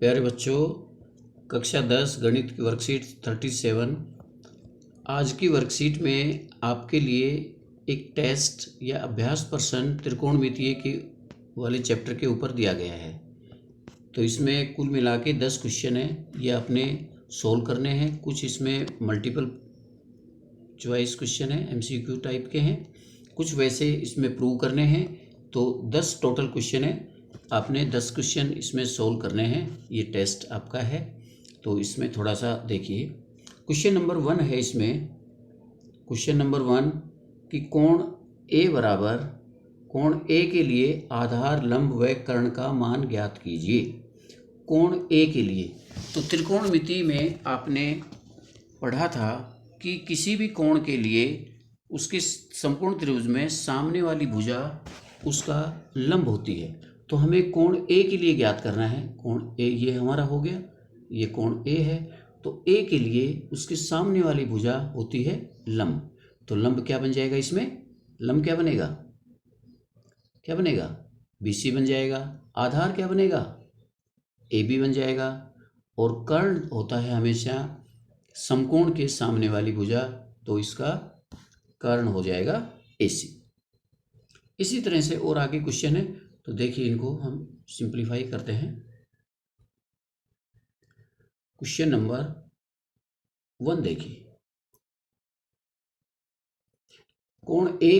प्यारे बच्चों, कक्षा 10 गणित की वर्कशीट 37। आज की वर्कशीट में आपके लिए एक टेस्ट या अभ्यास प्रश्न त्रिकोणमितीय के वाले चैप्टर के ऊपर दिया गया है। तो इसमें कुल मिला के 10 क्वेश्चन हैं, ये आपने सोल्व करने हैं। कुछ इसमें मल्टीपल चॉइस क्वेश्चन है, एमसीक्यू टाइप के हैं, कुछ वैसे इसमें प्रूव करने हैं। तो 10 टोटल क्वेश्चन है, आपने 10 क्वेश्चन इसमें सोल्व करने हैं। ये टेस्ट आपका है। तो इसमें थोड़ा सा देखिए, क्वेश्चन नंबर 1 है इसमें। क्वेश्चन नंबर 1 कि कोण ए के लिए आधार, लंब व कर्ण का मान ज्ञात कीजिए। कोण ए के लिए तो त्रिकोणमिति में आपने पढ़ा था कि किसी भी कोण के लिए उसके संपूर्ण त्रिभुज में सामने वाली भुजा उसका लंब होती है। तो हमें कोण ए के लिए ज्ञात करना है। कोण ए ये हमारा हो गया, ये कोण ए है। तो ए के लिए उसके सामने वाली भुजा होती है लंब। तो लंब क्या बन जाएगा इसमें? लंब क्या बनेगा? क्या बनेगा? BC बन जाएगा। आधार क्या बनेगा? AB बन जाएगा। और कर्ण होता है हमेशा समकोण के सामने वाली भुजा, तो इसका कर्ण हो जाएगा AC। इसी तरह से और आगे क्वेश्चन है, तो देखिए इनको हम सिंप्लीफाई करते हैं। क्वेश्चन नंबर 1 देखिए, कोण ए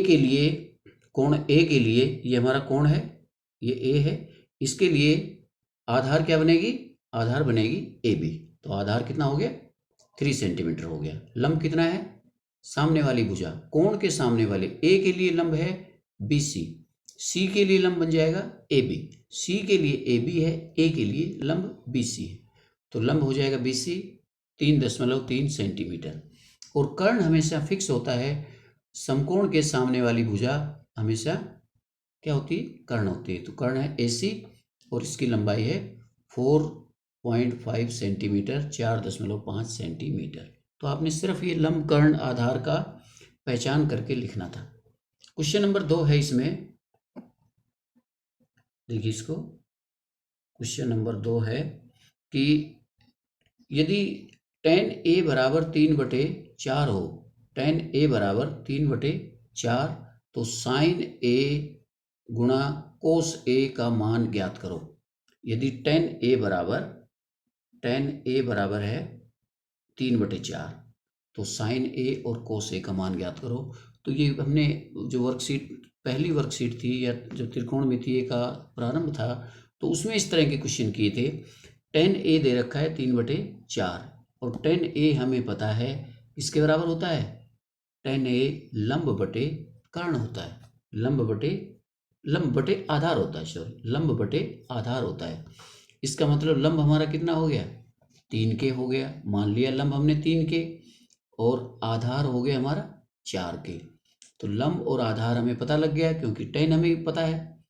के लिए ये हमारा कोण है, ये A है। इसके लिए आधार क्या बनेगी? आधार बनेगी AB। तो आधार कितना हो गया? 3 सेंटीमीटर हो गया। लंब कितना है? सामने वाली भुजा, कोण के सामने वाले A के लिए लंब है BC। C के लिए लंब बन जाएगा AB। C के लिए AB है, A के लिए लंब BC है। तो लंब हो जाएगा BC 3.3 सेंटीमीटर। और कर्ण हमेशा फिक्स होता है, समकोण के सामने वाली भुजा हमेशा क्या होती है? कर्ण होती है। तो कर्ण है AC और इसकी लंबाई है 4.5 सेंटीमीटर, 4.5 सेंटीमीटर। तो आपने सिर्फ ये लंब, कर्ण, आधार का पहचान करके लिखना था। क्वेश्चन नंबर 2 है इसमें, देखिए इसको। क्वेश्चन नंबर 2 है कि यदि tan A बराबर 3/4 हो, tan A बराबर 3/4, तो sin A गुणा cos A का मान ज्ञात करो। यदि tan A बराबर है 3/4, तो sin A और cos A का मान ज्ञात करो। तो ये हमने जो वर्कशीट, पहली वर्कशीट थी या जो त्रिकोणमितीय का प्रारंभ था, तो उसमें इस तरह के क्वेश्चन किए थे। tan A दे रखा है 3/4 और tan A हमें पता है किसके बराबर होता है? tan A लंब बटे कर्ण होता है। लंब बटे आधार होता है, सॉरी, लंब बटे आधार होता है। इसका मतलब लंब हमारा कितना हो गया? 3K हो गया। मान लिया लंब हमने 3K और आधार हो गया हमारा 4K। तो लंब और आधार हमें पता लग गया क्योंकि tan हमें पता है।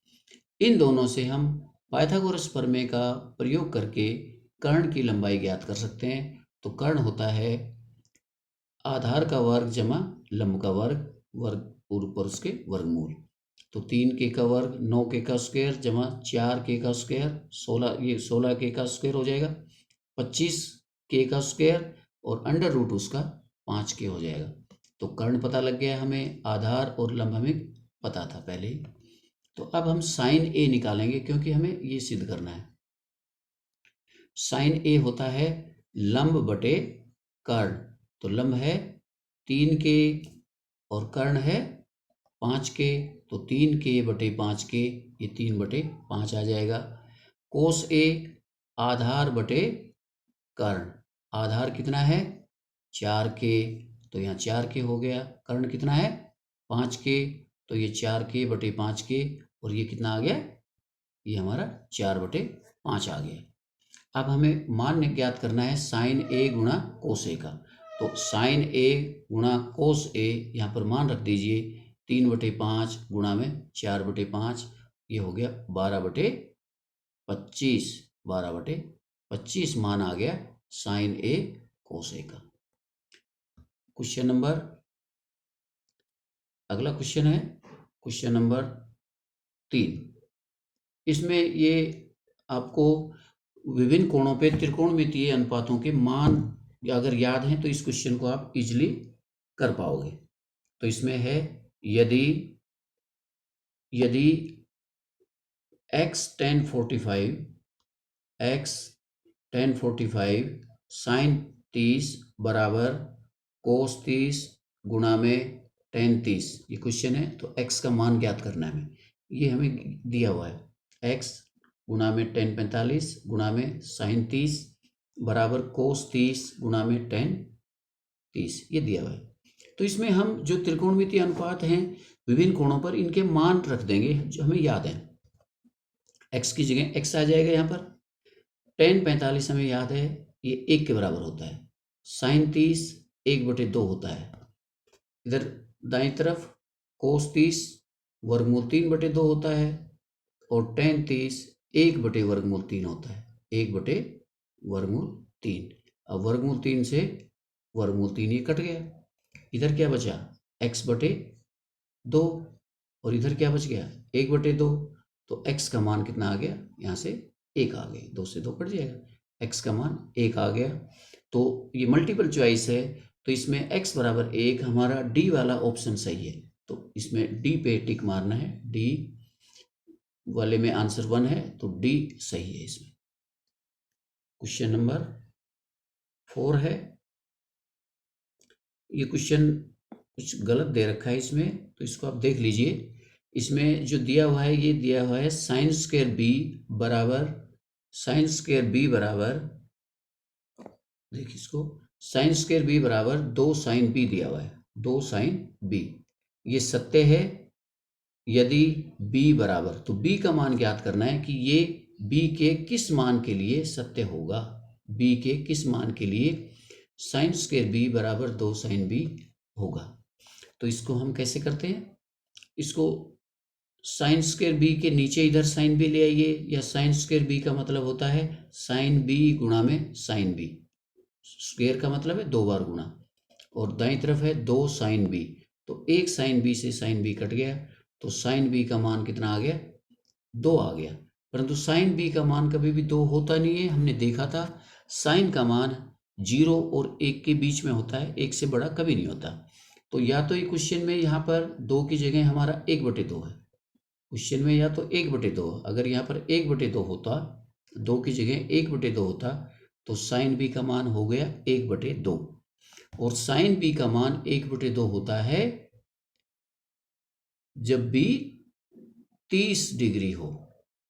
इन दोनों से हम पाइथागोरस प्रमेय का प्रयोग करके कर्ण की लंबाई ज्ञात कर सकते हैं। तो कर्ण होता है आधार का वर्ग जमा लंब का वर्ग, वर्ग पूर्व पर उसके वर्गमूल। तो 3K का वर्ग 9K का स्क्वायर जमा 4K का स्क्वायर, 16, ये 16K का स्क्वायर हो जाएगा, 25K का स्क्वायर और अंडर रूट उसका 5K हो जाएगा। तो कर्ण पता लग गया हमें, आधार और लंब हमें पता था पहले ही। तो अब हम साइन A निकालेंगे क्योंकि हमें ये सिद्ध करना है। साइन A होता है लंब बटे कर्ण। तो लंब है 3K और कर्ण है 5K, तो 3K बटे 5K, ये 3/5 आ जाएगा। कोस A आधार बटे कर्ण, आधार कितना है? 4K, तो यहाँ 4K हो गया। कर्ण कितना है? 5K, तो ये 4K बटे 5K और ये कितना आ गया? ये हमारा 4/5 आ गया। अब हमें मान ज्ञात करना है साइन A गुणा कोस A का। तो साइन A गुणा कोस A, यहाँ पर मान रख दीजिए 3/5 गुणा में 4/5, ये हो गया 12/25। 12/25 मान आ गया साइन A कोस A का। क्वेश्चन नंबर, अगला क्वेश्चन है क्वेश्चन नंबर 3। इसमें ये आपको विभिन्न कोणों पे त्रिकोणमितीय अनुपातों के मान अगर याद हैं तो इस क्वेश्चन को आप इजीली कर पाओगे। तो इसमें है यदि x tan 45 sin 30 बराबर cos 30 गुणा में tan 30, ये क्वेश्चन है। तो x का मान ज्ञात करना है हमें, ये हमें दिया हुआ है। x गुणा में tan 45 गुणा में sin 30 बराबर cos 30 गुणा में tan 30, ये दिया हुआ है। तो इसमें हम जो त्रिकोणमितीय अनुपात हैं विभिन्न कोणों पर, इनके मान रख देंगे जो हमें याद है। x की जगह x आ जाएगा यहाँ पर। tan 45 हमें याद है ये 1 के बराबर होता है। sin 30 1/2 होता है। इधर दाईं तरफ cos 30 वर्गमूल 3/2 होता है और tan 30 1/3 होता है। 1/3। अब वर्गमूल 3 से वर्गमूल 3 ये कट गया। इधर क्या बचा x/2 और इधर क्या बच गया 1/2। तो x का मान कितना आ गया, यहाँ से 1 आ गया, 2 से 2 कट जाएगा, x का मान 1 आ गया। तो ये मल्टीपल चॉइस है, तो इसमें x बराबर 1 हमारा डी वाला ऑप्शन सही है। तो इसमें डी पे टिक मारना है, डी वाले में आंसर 1 है तो डी सही है इसमें। क्वेश्चन नंबर 4 है। ये क्वेश्चन कुछ गलत दे रखा है इसमें, तो इसको आप देख लीजिए। इसमें जो दिया हुआ है, ये दिया हुआ है sin स्क्वायर बी बराबर देखिए इसको, sin स्क्वायर बी बराबर 2 sin बी दिया हुआ है, 2 sin बी। ये सत्य है यदि b बराबर, तो b का मान ज्ञात करना है कि ये b के किस मान के लिए सत्य होगा। b के किस मान के लिए sin स्क्वायर बी बराबर 2 sin बी होगा। तो इसको हम कैसे करते हैं, इसको साइन स्क्वायर बी के नीचे इधर साइन बी ले आइए, या साइन स्क्वायर बी का मतलब होता है साइन बी गुणा में साइन बी। स्क्वायर का मतलब है 2 बार गुणा, और दाईं तरफ है 2 साइन बी। तो एक साइन बी से साइन बी कट गया, तो साइन बी का मान कितना आ गया 2 आ गया। परंतु साइन बी का मान कभी भी 2 होता नहीं है, हमने देखा था। साइन का मान 0 और 1 के बीच में होता है, 1 से बड़ा कभी नहीं होता। तो या तो ये क्वेश्चन में यहाँ पर 2 की जगह हमारा 1/2 है, क्वेश्चन में या तो 1/2। अगर यहाँ पर 1/2 होता, 2 की जगह 1/2 होता, तो साइन बी का मान हो गया 1/2। और साइन बी का मान 1/2 होता है जब बी 30 डिग्री हो,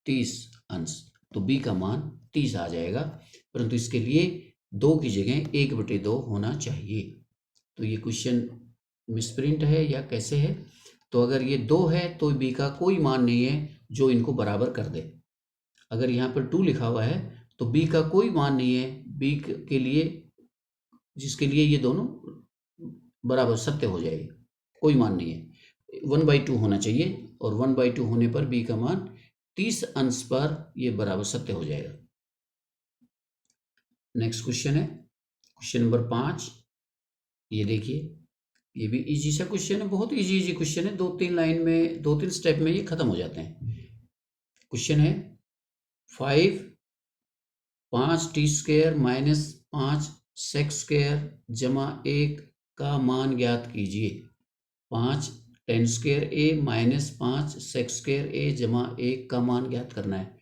30 अंश, तो बी का मान 30 आ जाएगा। परंतु इसके लिए 2 की जगह 1/2 होना चाहिए। तो ये क्वेश्चन मिसप्रिंट है या कैसे है। तो अगर ये 2 है तो b का कोई मान नहीं है जो इनको बराबर कर दे। अगर यहाँ पर 2 लिखा हुआ है तो b का कोई मान नहीं है b के लिए, जिसके लिए ये दोनों बराबर सत्य हो जाएगी, कोई मान नहीं है। 1/2 होना चाहिए, और 1/2 होने पर b का मान 30 अंश पर ये बराबर सत्य हो जाएगा। नेक्स्ट क्वेश्चन है क्वेश्चन नंबर 5। ये देखिए, ये भी इजी सा क्वेश्चन है, बहुत इजी क्वेश्चन है। 2-3 लाइन में, 2-3 स्टेप में ये खत्म हो जाते हैं। क्वेश्चन है 5t² माइनस 5 sec² जमा 1 का मान ज्ञात कीजिए। 5 tan² माइनस 5 sec² जमा 1 का मान ज्ञात करना है।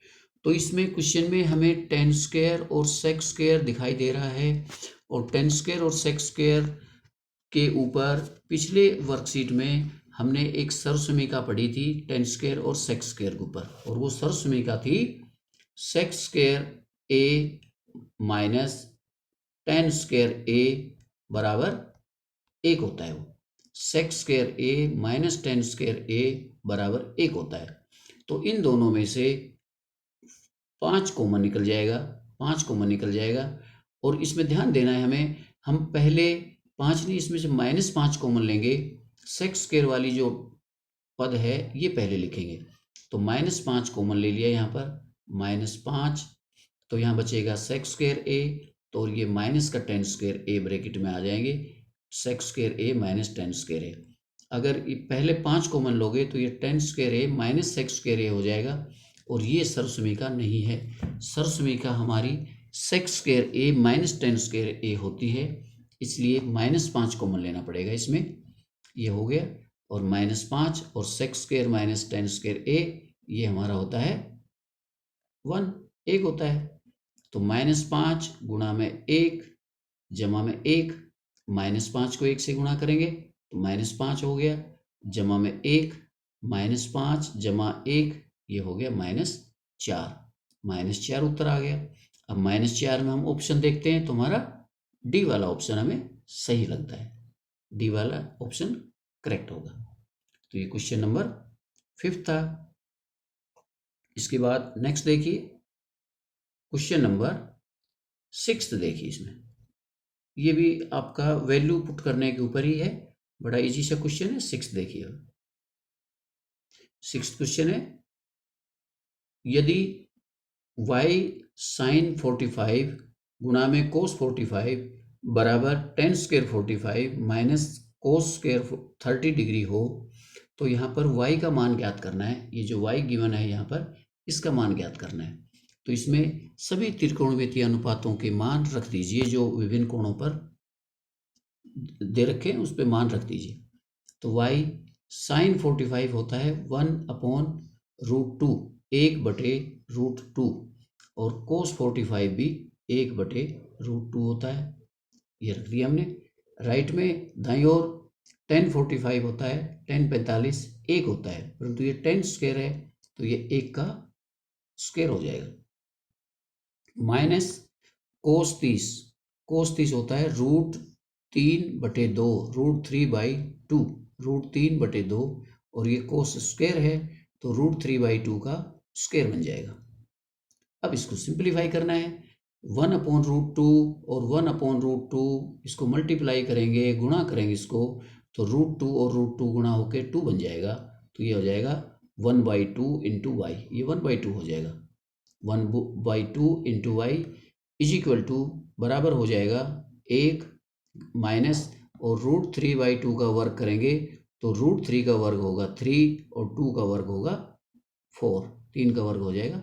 तो इसमें क्वेश्चन में हमें tan² और sec² दिखाई दे रहा है, और tan² और sec² के ऊपर पिछले वर्कशीट में हमने एक सर्वसमीका पढ़ी थी tan² और sec² के ऊपर, और वो सर्वसमीका थी sec² माइनस tan² बराबर 1 होता है। वो sec² माइनस tan² बराबर 1 होता है। तो इन दोनों में से 5 कॉमन निकल जाएगा, 5 कॉमन निकल जाएगा। और इसमें ध्यान देना है हमें, हम पहले 5 नहीं, इसमें से -5 कॉमन लेंगे। sec² वाली जो पद है ये पहले लिखेंगे। तो -5 कॉमन ले लिया यहाँ पर, -5, तो यहाँ बचेगा sec² तो ये माइनस का tan² ब्रैकेट में आ जाएंगे, sec² माइनस tan²। अगर ये पहले 5 कॉमन लोगे तो ये tan² माइनस sec² हो जाएगा, और ये सर्वसमीका नहीं है। सर्वसमीका हमारी सेक स्क्वायर ए माइनस टेन स्क्वायर ए होती है, इसलिए -5 कॉमन लेना पड़ेगा इसमें। ये हो गया, और -5 और sec square minus tan square a, ये हमारा होता है 1, 1 होता है। तो -5 गुणा में 1 जमा में 1, -5 को 1 से गुणा करेंगे तो -5 हो गया, जमा में 1, -5 जमा 1, ये हो गया -4, -4 उत्तर आ गया। अब -4 में हम ऑप्शन देखते हैं तो हमारा डी वाला ऑप्शन हमें सही लगता है, डी वाला ऑप्शन करेक्ट होगा। तो ये क्वेश्चन नंबर 5 था। इसके बाद नेक्स्ट देखिए क्वेश्चन नंबर 6 देखिए। इसमें ये भी आपका वैल्यू पुट करने के ऊपर ही है, बड़ा इजी सा क्वेश्चन है। 6 देखिए, 6 क्वेश्चन है, यदि y sin 45 गुणा में cos 45 बराबर tan square 45 minus cos square 30 degree हो, तो यहाँ पर y का मान ज्ञात करना है। ये जो y गिवन है यहाँ पर, इसका मान ज्ञात करना है। तो इसमें सभी त्रिकोणमितीय अनुपातों के मान रख दीजिए, जो विभिन्न कोणों पर दे रखे हैं उस पर मान रख दीजिए। तो y sin 45 होता है 1/√2, 1/√2, और cos 45 भी 1/√2 होता है। ये रख दिया हमने। राइट में दाईं ओर tan 45 होता है, tan 45 1 होता है, परंतु ये tan स्क्वायर है तो ये 1 का स्क्वायर हो जाएगा। माइनस cos 30 होता है √3/2, √3/2, √3/2, और ये cos स्क्वायर है तो √3/2 का स्क्वायर बन जाएगा। अब इसको सिंप्लीफाई करना है। 1/√2 और 1/√2 इसको मल्टीप्लाई करेंगे, गुणा करेंगे इसको, तो √2 और √2 गुणा होके 2 बन जाएगा। तो ये हो जाएगा 1/2 इंटू वाई, ये 1/2 हो जाएगा। 1/2 into Y is equal to बराबर हो जाएगा 1 माइनस, और √3/2 का वर्ग करेंगे तो √3 का वर्ग होगा 3 और 2 का वर्ग होगा 4, 3 का वर्ग हो जाएगा।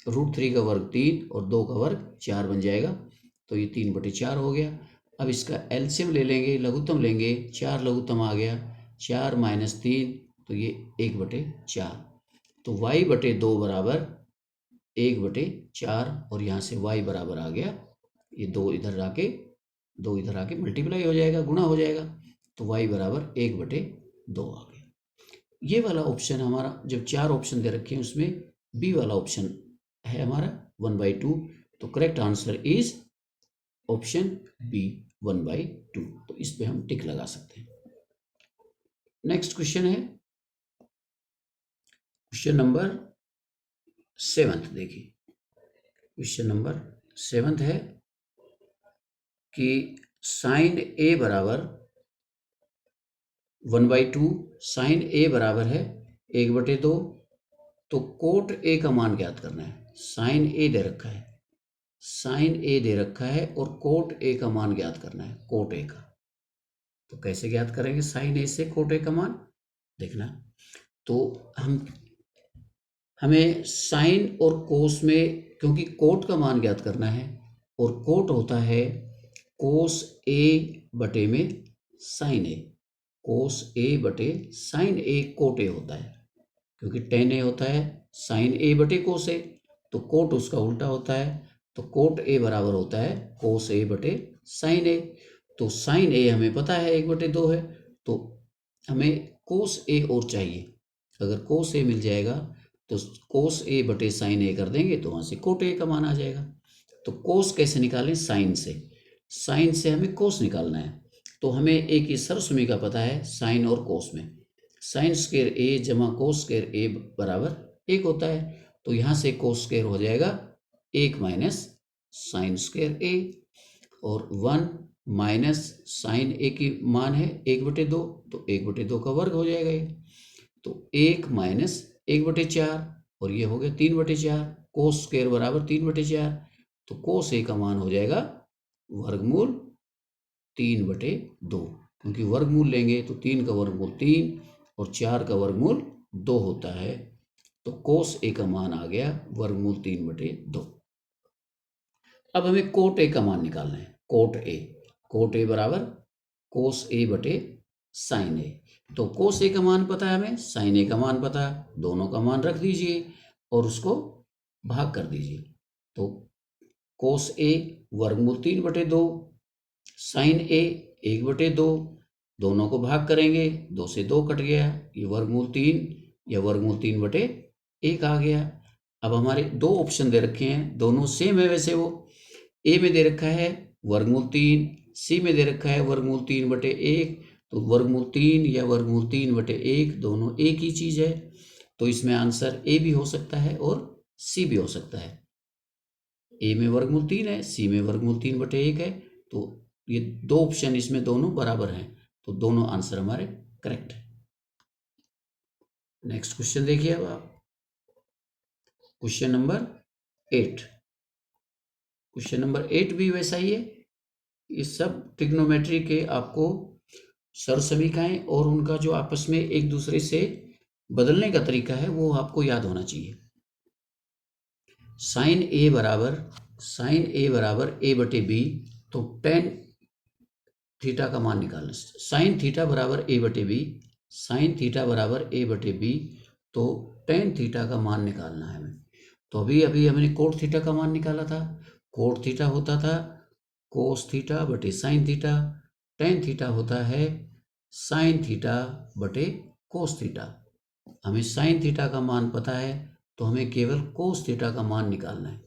√3 का वर्ग 3 और 2 का वर्ग 4 बन जाएगा। तो ये 3/4 हो गया। अब इसका एलसीएम ले लेंगे, लघुत्तम लेंगे, 4 लघुत्तम आ गया, 4 माइनस 3, तो ये 1/4। तो y/2 बराबर 1/4, और यहाँ से y बराबर आ गया, ये 2 इधर आके मल्टीप्लाई हो जाएगा, गुणा हो जाएगा, तो y बराबर 1/2 आ गया। ये वाला ऑप्शन हमारा, जब 4 ऑप्शन दे रखे हैं उसमें बी वाला ऑप्शन है हमारा 1/2। तो correct answer is option B 1/2। तो इस पे हम टिक लगा सकते हैं। नेक्स्ट क्वेश्चन है क्वेश्चन नंबर 7 देखिए। क्वेश्चन नंबर 7 है कि साइन ए बराबर 1/2, साइन ए बराबर है 1/2, तो कोट ए का मान ज्ञात करना है। साइन ए दे रखा है, साइन ए दे रखा है, और कोट ए का मान ज्ञात करना है, कोट ए का। तो कैसे ज्ञात करेंगे साइन ए से कोट ए का मान? देखना, तो हमें साइन और कोस में, क्योंकि कोट का मान ज्ञात करना है, और कोट होता है कोस ए बटे में साइन ए, कोस ए बटे साइन ए कोट ए होता है, क्योंकि टेन ए होता है साइन ए बटे कोस ए, तो कोट उसका उल्टा होता है, तो कोट ए बराबर होता है कोस ए बटे साइन ए। तो साइन ए हमें पता है 1/2 है, तो हमें कोस ए और चाहिए। अगर कोस ए मिल जाएगा तो कोस ए बटे साइन ए कर देंगे तो वहाँ से कोट ए का मान आ जाएगा। तो कोस कैसे निकालें? साइन से, साइन से हमें कोस निकालना है। तो हमें एक ही सर्वसमीका पता है साइन और कोस में, साइन स्क्वायर ए जमा कोस स्क्वायर ए बराबर 1 होता है। तो यहाँ से कोस स्क्वायर हो जाएगा 1 माइनस साइन स्क्वायर ए, और 1 माइनस साइन ए की मान है 1/2, तो 1/2 का वर्ग हो जाएगा ये, तो 1 माइनस 1/4, और ये हो गया 3/4, कोस स्क्वायर बराबर 3/4, तो कोस ए का मान हो जाएगा वर्गमूल 3/2, क्योंकि वर्गमूल लेंगे तो 3 का वर्गमूल 3 और 4 का वर्गमूल 2 होता है। तो कोस ए का मान आ गया वर्गमूल 3/2। अब हमें कोट ए का मान निकालना है। कोट ए बराबर कोस ए बटे साइन ए। तो कोस ए का मान पता है हमें, साइन ए का मान पता है, दोनों का मान रख दीजिए और उसको भाग कर दीजिए। तो कोस ए वर्गमूल 3/2, साइन ए 1/2, दोनों को भाग करेंगे, 2 से 2 कट गया, ये वर्गमूल 3 या वर्गमूल 3/1 आ गया। अब हमारे दो ऑप्शन दे रखे हैं, दोनों सेम है। वैसे वो ए में दे रखा है वर्गमूल 3, सी में दे रखा है वर्गमूल 3/1, तो वर्गमूल 3 या वर्गमूल 3/1 दोनों एक ही चीज है। तो इसमें आंसर ए भी हो सकता है और सी भी हो सकता है। ए में वर्गमूल 3 है, सी में वर्गमूल 3/1 है, तो ये दो ऑप्शन इसमें दोनों बराबर हैं, तो दोनों आंसर हमारे करेक्ट है। नेक्स्ट क्वेश्चन देखिए अब आप, क्वेश्चन नंबर 8। क्वेश्चन नंबर 8 भी वैसा ही है। ये सब ट्रिग्नोमेट्री के आपको सरसमीकाएं और उनका जो आपस में एक दूसरे से बदलने का तरीका है वो आपको याद होना चाहिए। साइन ए बराबर ए बटे बी, तो टेन थीटा का मान निकालना। साइन थीटा बराबर ए बटे बी, साइन थीटा बराबर ए बटे बी, तो टेन थीटा का मान निकालना है हमें। तो अभी अभी हमने कोट थीटा का मान निकाला था। कोट थीटा होता था कोस थीटा बटे साइन थीटा, टेन थीटा होता है साइन थीटा बटे कोस थीटा। हमें साइन थीटा का मान पता है, तो हमें केवल कोस थीटा का मान निकालना है।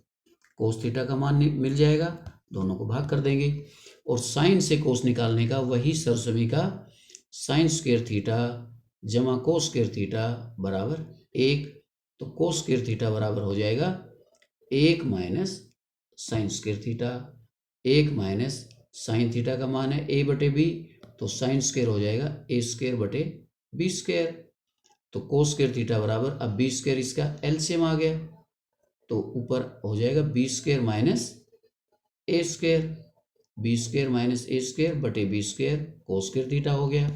कोस थीटा का मान मिल जाएगा, दोनों को भाग कर देंगे, और साइन से कोस निकालने का वही सरसमीका साइन स्क्वायर थीटा जमा कोस स्क्वायर थीटा बराबर 1। तो कोस स्क्वायर थीटा बराबर हो जाएगा 1 minus sine square theta. 1 minus sine theta का मान है ए बटे बी, तो साइन स्क्वायर हो जाएगा ए स्क्वायर बटे बी स्क्वायर। तो कोस स्क्वायर थीटा बराबर, अब बी स्क्वायर इसका एलसीएम आ गया, तो ऊपर हो जाएगा बी स्क्वायर माइनस ए स्क्वायर, बी स्क्वायर माइनस ए स्क्वायर बटे B square cos square theta हो गया।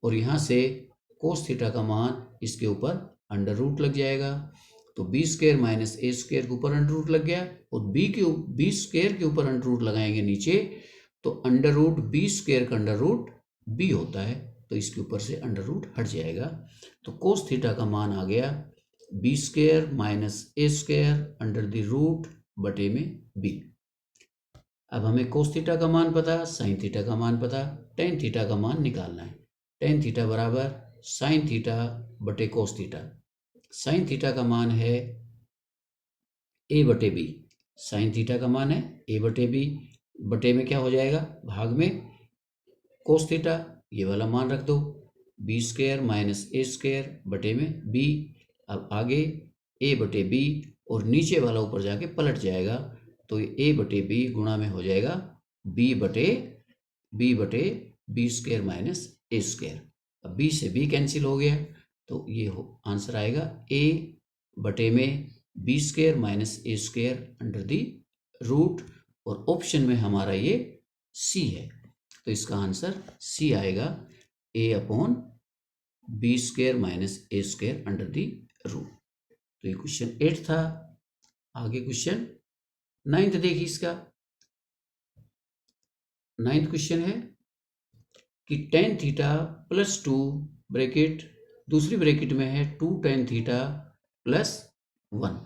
और यहाँ से कोस थीटा का मान इसके ऊपर अंडर रूट लग जाएगा, तो बी स्क्वायर माइनस ए स्क्वायर के ऊपर अंडर रूट लग गया, और बी स्क्वायर के ऊपर अंडर रूट लगाएंगे नीचे, तो अंडर रूट बी स्क्वायर का अंडर रूट बी होता है, तो इसके ऊपर से अंडर रूट हट जाएगा। तो कोस थीटा का मान आ गया B square minus A square under the root बटे में बी। अब हमें कोस थीटा का मान पता, साइन थीटा का मान पता, टेन थीटा का मान निकालना है। टेन थीटा बराबर साइन थीटा बटे कोस थीटा। साइन थीटा का मान है ए बटे बी, साइन थीटा का मान है ए बटे बी, बटे में क्या हो जाएगा भाग में कोस थीटा, ये वाला मान रख दो, बी स्क्वायर माइनस ए स्क्वायर बटे में बी। अब आगे ए बटे बी और नीचे वाला ऊपर जाके पलट जाएगा, तो ये ए बटे बी गुणा में हो जाएगा बी बटे बी स्क्वायर माइनस ए स्क्वायर। अब बी से बी कैंसिल हो गया, तो ये आंसर आएगा ए बटे में B square minus A square under the root, और ऑप्शन में हमारा ये सी है, तो इसका आंसर सी आएगा a upon b square minus A square under the root. तो ये क्वेश्चन 8 था। आगे क्वेश्चन 9th देखिए, इसका 9th क्वेश्चन है कि टेन थीटा प्लस 2 ब्रैकेट दूसरी ब्रैकेट में है 2 टेन थीटा प्लस 1,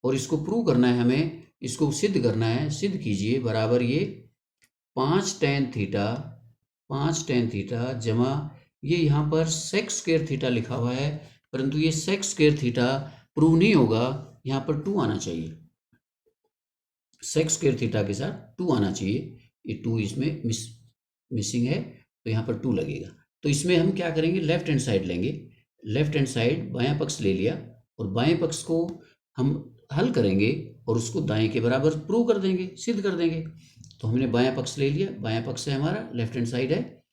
और इसको प्रूव करना है हमें, इसको सिद्ध करना है। सिद्ध कीजिए बराबर ये 5 टेन थीटा जमा ये यहाँ पर सेक स्क्वायर थीटा लिखा हुआ है, परंतु ये सेक स्क्वायर थीटा प्रूव नहीं होगा, यहाँ पर 2 आना चाहिए। सेक स्क्वायर थीटा के साथ 2 आना चाहिए, ये 2 इसमें मिसिंग है, तो यहाँ पर 2 लगेगा। तो इसमें हम क्या करेंगे, लेफ्ट हैंड साइड लेंगे। लेफ्ट हैंड साइड बायां पक्ष ले लिया, और बाएं पक्ष को हम हल करेंगे और उसको दाएं के बराबर प्रूव कर देंगे, सिद्ध कर देंगे। तो हमने बायां पक्ष ले लिया, बायां पक्ष है हमारा, लेफ्ट हैंड साइड है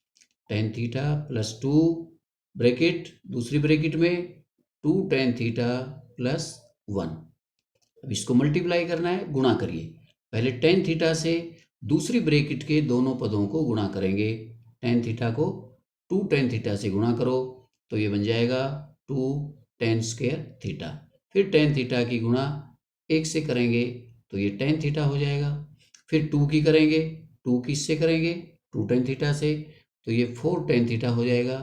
टेन थीटा प्लस 2 ब्रैकेट दूसरी ब्रैकेट में 2 टेन थीटा प्लस 1। अब इसको मल्टीप्लाई करना है, गुणा करिए। पहले टेन थीटा से दूसरी ब्रैकेट के दोनों पदों को गुणा करेंगे। टेन थीटा को 2 टेन थीटा से गुणा करो, तो ये बन जाएगा 2 टेन स्क्वायर थीटा, फिर टेन थीटा की गुणा 1 से करेंगे तो ये टेन थीटा हो जाएगा, फिर 2 की करेंगे, 2 किससे करेंगे, 2 टेन थीटा से, तो ये 4 टेन थीटा हो जाएगा,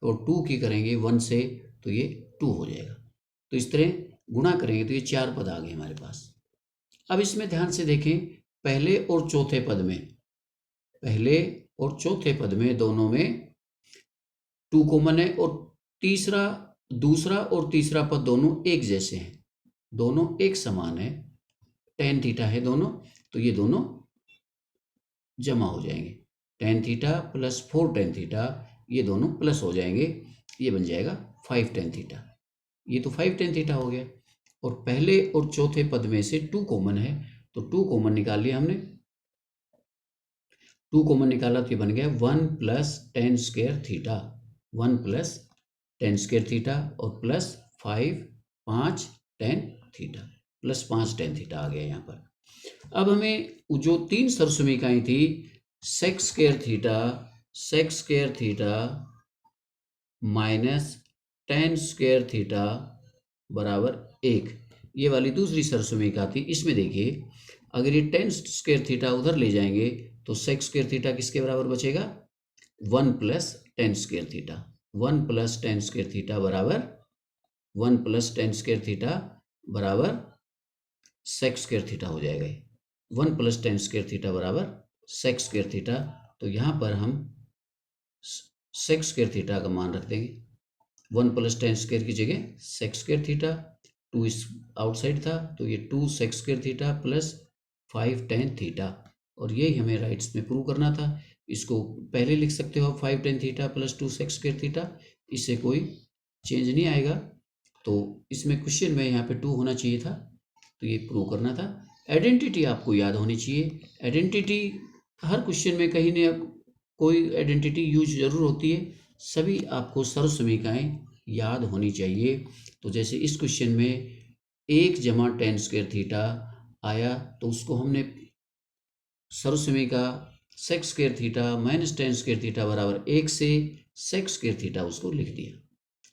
और 2 की करेंगे 1 से तो ये 2 हो जाएगा। तो इस तरह गुणा करेंगे तो ये 4 पद आ गए हमारे पास। अब इसमें ध्यान से देखें, पहले और चौथे पद में, पहले और चौथे पद में दोनों में 2 कॉमन है, और दूसरा और तीसरा पद दोनों एक जैसे हैं, दोनों एक समान है, टेन थीटा है दोनों, तो ये दोनों जमा हो जाएंगे, ten theta plus 4 tan theta, ये दोनों प्लस हो जाएंगे, ये बन जाएगा 5 टेन थीटा। ये तो 5 टेन थीटा हो गया, और पहले और चौथे पद में से 2 कॉमन है, तो 2 कॉमन निकाल लिया हमने, 2 कॉमन निकाला तो ये बन गया 1 plus tan square theta, 1 plus tan square theta, और plus 5 tan theta, plus 5 tan theta आ गया यहाँ पर। अब हमें जो 3 सरसमीकाएं थी, sec square theta minus tan square theta बराबर 1, ये वाली दूसरी सरसमीका थी। इसमें देखिए, अगर ये टेन स्क्वायर थीटा उधर ले जाएंगे तो सेक स्क्वायर थीटा किसके बराबर बचेगा, 1 plus tan square theta, 1 plus tan square theta बराबर 1 प्लस टेन स्क्वायर थीटा बराबर सेक स्क्वायर थीटा हो जाएगा। 1 प्लस टेन स्क्वायर थीटा बराबर सेक स्क्वायर थीटा, तो यहाँ पर हम सेक स्क्वायर थीटा का मान रख देंगे, 1 प्लस टेन स्क्वायर की जगह सेक स्क्वायर थीटा, 2 इस आउटसाइड था तो ये 2 sec square theta plus 5 tan theta, और यही हमें राइट्स में प्रूव करना था। इसको पहले लिख सकते हो 5 tan theta plus 2 sec square theta, इससे कोई चेंज नहीं आएगा। तो इसमें क्वेश्चन में यहाँ पे 2 होना चाहिए था, तो ये प्रूव करना था। आइडेंटिटी आपको याद होनी चाहिए, आइडेंटिटी हर क्वेश्चन में कहीं ना कोई आइडेंटिटी यूज जरूर होती है, सभी आपको सर्वसमीकाएं याद होनी चाहिए। तो जैसे इस क्वेश्चन में 1 जमा टेन स्क्वायर थीटा आया, तो उसको हमने सर्वसमीका sec square theta minus tan square theta बराबर 1 से सेक स्क्वायर थीटा उसको लिख दिया,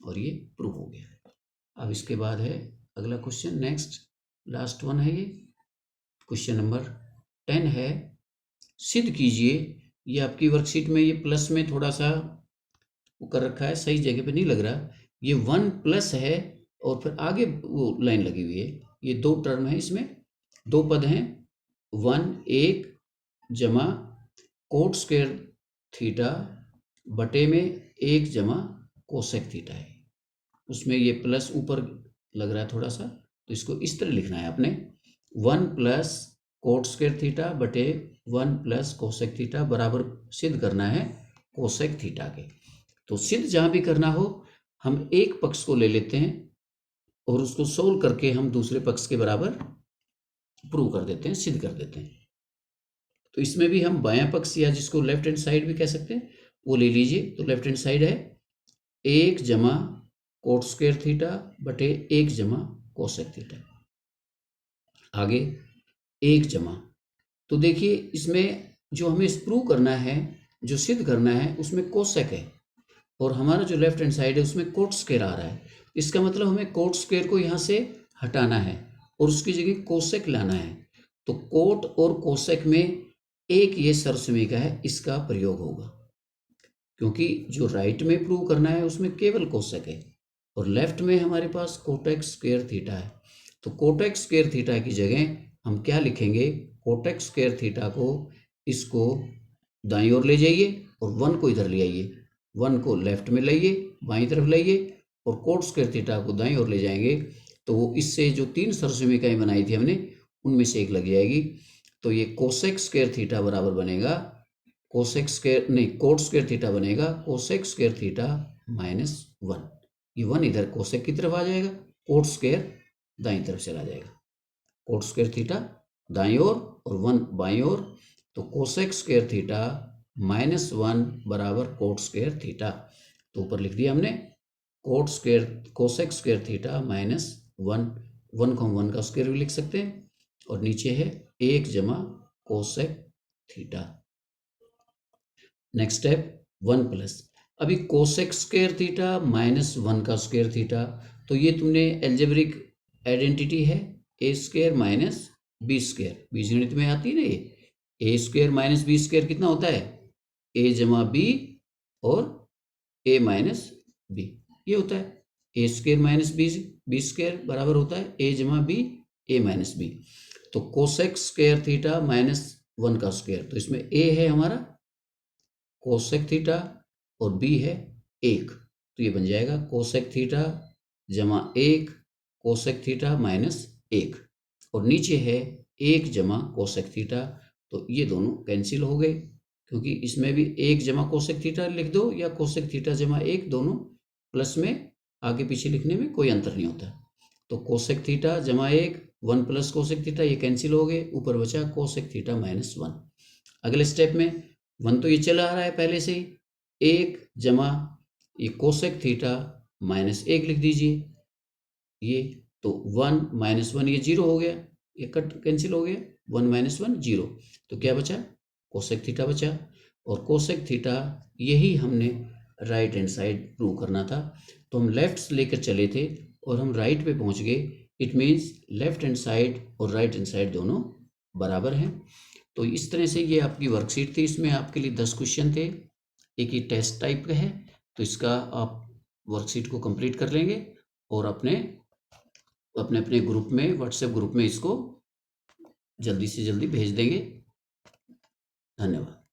और ये प्रूव हो गया। अब इसके बाद है अगला क्वेश्चन, नेक्स्ट लास्ट वन है ये, क्वेश्चन नंबर 10 है, सिद्ध कीजिए, ये आपकी वर्कशीट में ये प्लस में थोड़ा सा वो कर रखा है, सही जगह पे नहीं लग रहा, ये 1 प्लस है और फिर आगे वो लाइन लगी हुई है, ये 2 टर्म है, इसमें 2 पद हैं, 1 जमा कोट स्क्वायर थीटा बटे में 1 जमा कोसेक थीटा है, उसमें ये प्लस ऊपर लग रहा है थोड़ा सा, तो इसको इस तरह लिखना है आपने, 1 प्लस कोट स्क्वायर थीटा बटे 1 प्लस कोसेक थीटा बराबर सिद्ध करना है कोसेक थीटा के। तो सिद्ध जहाँ भी करना हो हम एक पक्ष को ले लेते हैं और उसको सोल्व करके हम दूसरे पक्ष के बराबर प्रूव कर देते हैं, सिद्ध कर देते हैं। तो इसमें भी हम बायां पक्ष या जिसको लेफ्ट हैंड साइड भी कह सकते हैं वो ले लीजिए। तो लेफ्ट हैंड साइड है 1 जमा कोट स्क्वायर थीटा बटे 1 जमा कोसेक थीटा, आगे 1 जमा, तो देखिए इसमें जो हमें प्रूव करना है, जो सिद्ध करना है, उसमें कोसेक है, और हमारा जो लेफ्ट हैंड साइड है उसमें कोट स्क्वायर आ रहा है, इसका मतलब हमें कोट स्क्वायर को यहाँ से हटाना है और उसकी जगह कोसेक लाना है। तो कोट और कोसेक में एक ये सर्वसमीका है, इसका प्रयोग होगा, क्योंकि जो राइट में प्रूव करना है उसमें केवल कोसेक है और लेफ्ट में हमारे पास कोटेक स्क्वायर थीटा है। तो कोटेक स्क्वायर थीटा की जगह हम क्या लिखेंगे, कोटेक स्क्वायर थीटा को इसको दाईं ओर ले जाइए और 1 को इधर ले आइए, 1 को लेफ्ट में लाइए, बाईं तरफ लाइए, और कोट स्क्वायर थीटा को दाईं ओर ले जाएंगे तो वो इससे जो 3 सर्वसमीकाएं बनाई थी हमने उनमें से एक लग जाएगी। तो ये कोसेक स्क्वायर थीटा बराबर बनेगा कोसेक स्क्वायर नहीं कोट स्क्वायर थीटा बनेगा कोसेक स्क्वायर थीटा माइनस 1, ये 1 इधर कोसेक की तरफ आ जाएगा, कोट स्क्वायर दाईं तरफ चला जाएगा, कोट स्क्वायर थीटा दाईं ओर और 1 बाईं ओर, तो कोसेक स्क्वायर थीटा माइनस 1 बराबर कोट स्क्वायर थीटा। तो ऊपर लिख दिया हमने coat square cosec square theta minus 1, 1 को हम 1 का स्क्वायर भी लिख सकते हैं, और नीचे है 1 जमा cosec theta. Next step 1 plus, अभी कोसेक स्क्वायर थीटा माइनस 1 का स्क्वायर थीटा, तो ये तुमने एल्जेब्रिक आइडेंटिटी है ए स्क्वायर माइनस बी स्क्वायर, बीजगणित में आती है ना ये। ए स्क्वायर माइनस बी स्क्वायर कितना होता है, ए जमा बी और ए माइनस बी, ये होता है। ए स्क्वायर माइनस बी स्क्वायर बराबर होता है ए जमा बी ए माइनस बी। तो कोसेक स्क्वायर थीटा माइनस 1 का स्क्वायर, तो इसमें ए है हमारा कोसेक थीटा और बी है 1, तो ये बन जाएगा कोसेक थीटा जमा 1 कोसेक थीटा माइनस 1, और नीचे है 1 जमा कोसेक थीटा, तो ये दोनों कैंसिल हो गए, क्योंकि इसमें भी 1 जमा कोसेक थीटा लिख दो या कोसेक थीटा जमा 1, दोनों प्लस में आगे पीछे लिखने में कोई अंतर नहीं होता। तो कोसेक थीटा जमा 1 प्लस कोसेक थीटा, ये कैंसिल हो गए, ऊपर बचा कोसेक थीटा माइनस 1। अगले स्टेप में 1 तो ये चला आ रहा है पहले से ही, 1 जमा ये कोसेक थीटा माइनस 1 लिख दीजिए, ये तो 1 माइनस 1 ये 0 हो गया, ये कट कैंसिल हो गया, 1 माइनस 1 0, तो क्या बचा कोसेक थीटा बचा। और कोसेक थीटा यही हमने राइट हैंड साइड प्रूव करना था, तो हम लेफ्ट से लेकर चले थे और हम राइट पे पहुंच गए। It means left hand side और राइट हैंड साइड दोनों बराबर हैं। तो इस तरह से ये आपकी वर्कशीट थी, इसमें आपके लिए 10 क्वेश्चन थे, एक ही टेस्ट टाइप का है, तो इसका आप वर्कशीट को कंप्लीट कर लेंगे और अपने अपने ग्रुप में, व्हाट्सएप ग्रुप में इसको जल्दी से जल्दी भेज देंगे। धन्यवाद।